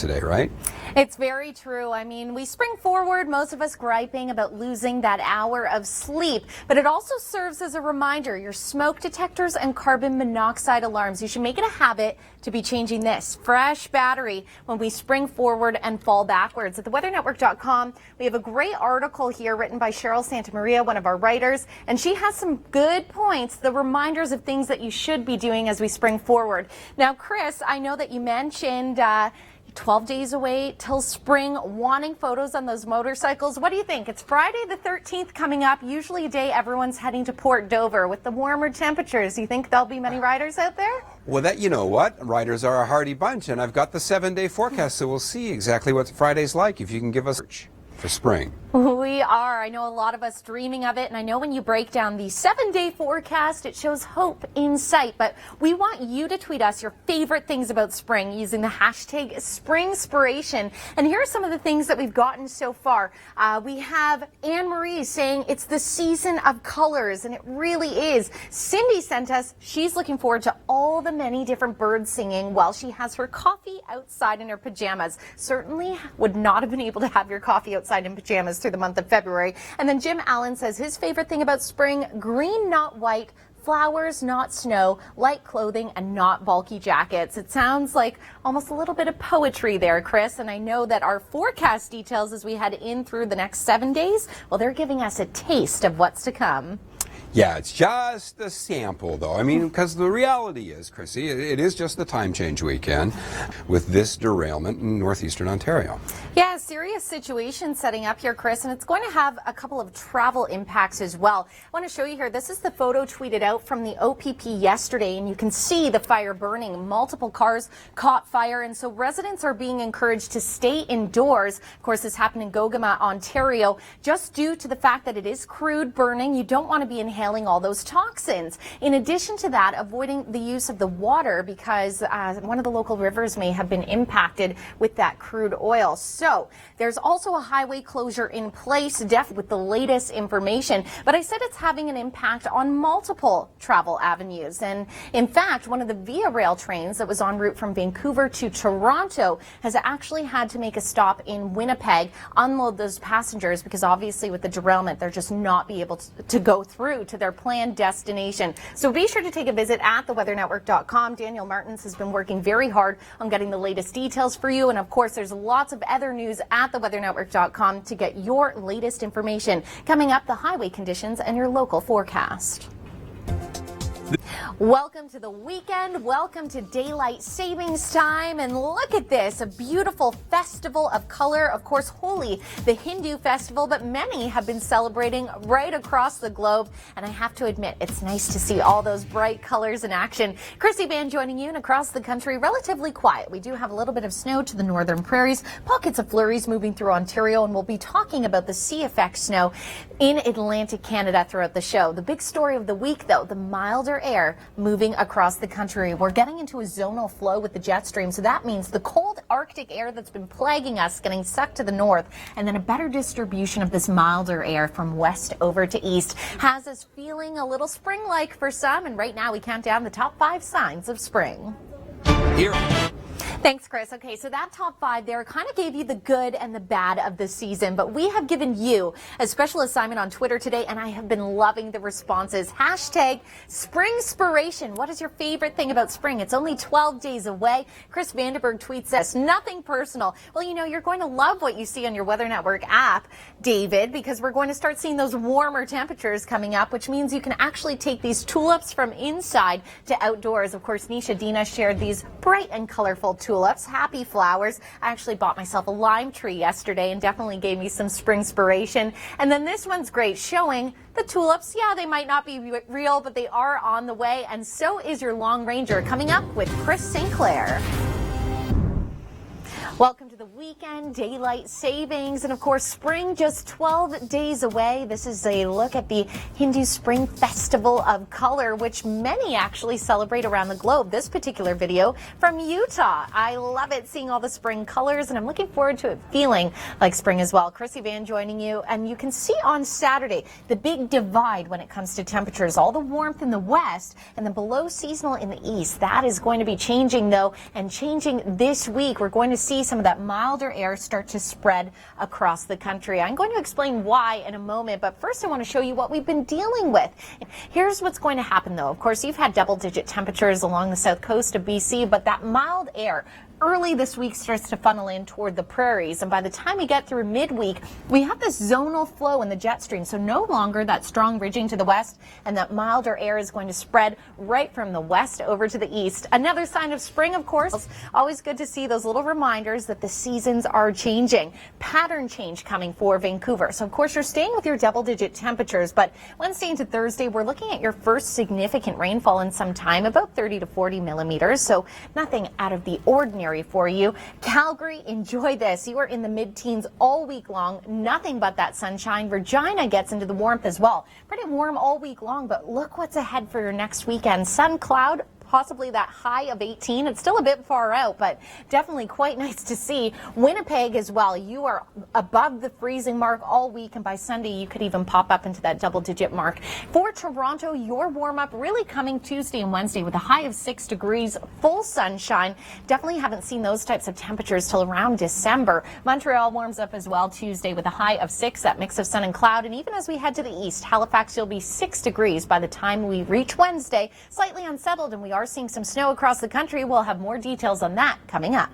today, right? It's very true. I mean, we spring forward, most of us griping about losing that hour of sleep, but it also serves as a reminder, your smoke detectors and carbon monoxide alarms. You should make it a habit to be changing this fresh battery when we spring forward and fall backwards. At theweathernetwork.com, we have a great article here written by Cheryl Santamaria, one of our writers, and she has some good points, the reminders of things that you should be doing as we spring forward. Now, Chris, I know that you mentioned 12 days away till spring, wanting photos on those motorcycles. What do you think? It's Friday the 13th coming up, usually a day everyone's heading to Port Dover with the warmer temperatures. Do you think there'll be many riders out there? Well, you know what? Riders are a hardy bunch, and I've got the 7-day forecast, so we'll see exactly what Friday's like if you can give us for spring. We are. I know a lot of us dreaming of it, and I know when you break down the 7-day forecast, it shows hope in sight. But we want you to tweet us your favorite things about spring using the hashtag SpringSpiration. And here are some of the things that we've gotten so far. We have Anne-Marie saying it's the season of colors, and it really is. Cindy sent us, she's looking forward to all the many different birds singing while she has her coffee outside in her pajamas. Certainly would not have been able to have your coffee outside in pajamas through the month of February. And then Jim Allen says his favorite thing about spring, green, not white, flowers, not snow, light clothing, and not bulky jackets. It sounds like almost a little bit of poetry there, Chris. And I know that our forecast details as we head in through the next 7 days, well, they're giving us a taste of what's to come. Yeah, it's just a sample, though. I mean, because the reality is, Krissy, it is just the time change weekend with this derailment in northeastern Ontario. Yeah, serious situation setting up here, Chris, and it's going to have a couple of travel impacts as well. I want to show you here, this is the photo tweeted out from the OPP yesterday, and you can see the fire burning. Multiple cars caught fire, and so residents are being encouraged to stay indoors. Of course, this happened in Gogama, Ontario, just due to the fact that it is crude burning. You don't want to be inhaling all those toxins. In addition to that, avoiding the use of the water because one of the local rivers may have been impacted with that crude oil. So there's also a highway closure in place, with the latest information. But I said it's having an impact on multiple travel avenues. And in fact, one of the Via Rail trains that was en route from Vancouver to Toronto has actually had to make a stop in Winnipeg, unload those passengers because obviously with the derailment, they're just not be able to go through to their planned destination. So be sure to take a visit at theweathernetwork.com. Daniel Martins has been working very hard on getting the latest details for you. And of course, there's lots of other news at theweathernetwork.com to get your latest information. Coming up, the highway conditions and your local forecast. Welcome to the weekend. Welcome to daylight savings time. And look at this, a beautiful festival of color. Of course, Holi, the Hindu festival, but many have been celebrating right across the globe. And I have to admit, it's nice to see all those bright colors in action. Krissy Vann joining you, and across the country, relatively quiet. We do have a little bit of snow to the northern prairies, pockets of flurries moving through Ontario, and we'll be talking about the sea effect snow in Atlantic Canada throughout the show. The big story of the week, though, the milder air moving across the country. We're getting into a zonal flow with the jet stream, so that means the cold Arctic air that's been plaguing us getting sucked to the north, and then a better distribution of this milder air from west over to east has us feeling a little spring-like for some, and right now we count down the top 5 signs of spring. Here. Thanks, Chris. Okay, so that top 5 there kind of gave you the good and the bad of the season, but we have given you a special assignment on Twitter today, and I have been loving the responses. Hashtag SpringSpiration. What is your favorite thing about spring? It's only 12 days away. Chris Vandenberg tweets us, nothing personal. Well, you know, you're going to love what you see on your Weather Network app, David, because we're going to start seeing those warmer temperatures coming up, which means you can actually take these tulips from inside to outdoors. Of course, Nisha Dina shared these bright and colorful tulips, happy flowers. I actually bought myself a lime tree yesterday and definitely gave me some springspiration. And then this one's great, showing the tulips. Yeah, they might not be real, but they are on the way. And so is your Long Ranger, coming up with Chris St. Clair. Welcome to the weekend, daylight savings, and of course spring just 12 days away. This is a look at the Hindu Spring Festival of Color, which many actually celebrate around the globe. This particular video from Utah. I love it, seeing all the spring colors, and I'm looking forward to it feeling like spring as well. Krissy Vann joining you, and you can see on Saturday the big divide when it comes to temperatures. All the warmth in the west and the below seasonal in the east. That is going to be changing though, and changing this week. We're going to see some of that milder air start to spread across the country. I'm going to explain why in a moment, but first I want to show you what we've been dealing with. Here's what's going to happen though. Of course, you've had double-digit temperatures along the south coast of BC, but that mild air early this week starts to funnel in toward the prairies, and by the time we get through midweek, we have this zonal flow in the jet stream, so no longer that strong ridging to the west, and that milder air is going to spread right from the west over to the east. Another sign of spring, of course. Always good to see those little reminders that the seasons are changing. Pattern change coming for Vancouver. So of course you're staying with your double-digit temperatures, but Wednesday into Thursday, we're looking at your first significant rainfall in some time, about 30 to 40 millimeters, so nothing out of the ordinary for you. Calgary, enjoy this. You are in the mid-teens all week long. Nothing but that sunshine. Regina gets into the warmth as well. Pretty warm all week long, but look what's ahead for your next weekend. Sun, cloud, possibly that high of 18. It's still a bit far out, but definitely quite nice to see. Winnipeg as well. You are above the freezing mark all week, and by Sunday you could even pop up into that double-digit mark. For Toronto, your warm-up really coming Tuesday and Wednesday with a high of 6 degrees, full sunshine. Definitely haven't seen those types of temperatures till around December. Montreal warms up as well Tuesday with a high of 6, that mix of sun and cloud. And even as we head to the east, Halifax, you'll be 6 degrees by the time we reach Wednesday. Slightly unsettled, and we are seeing some snow across the country. We'll have more details on that coming up.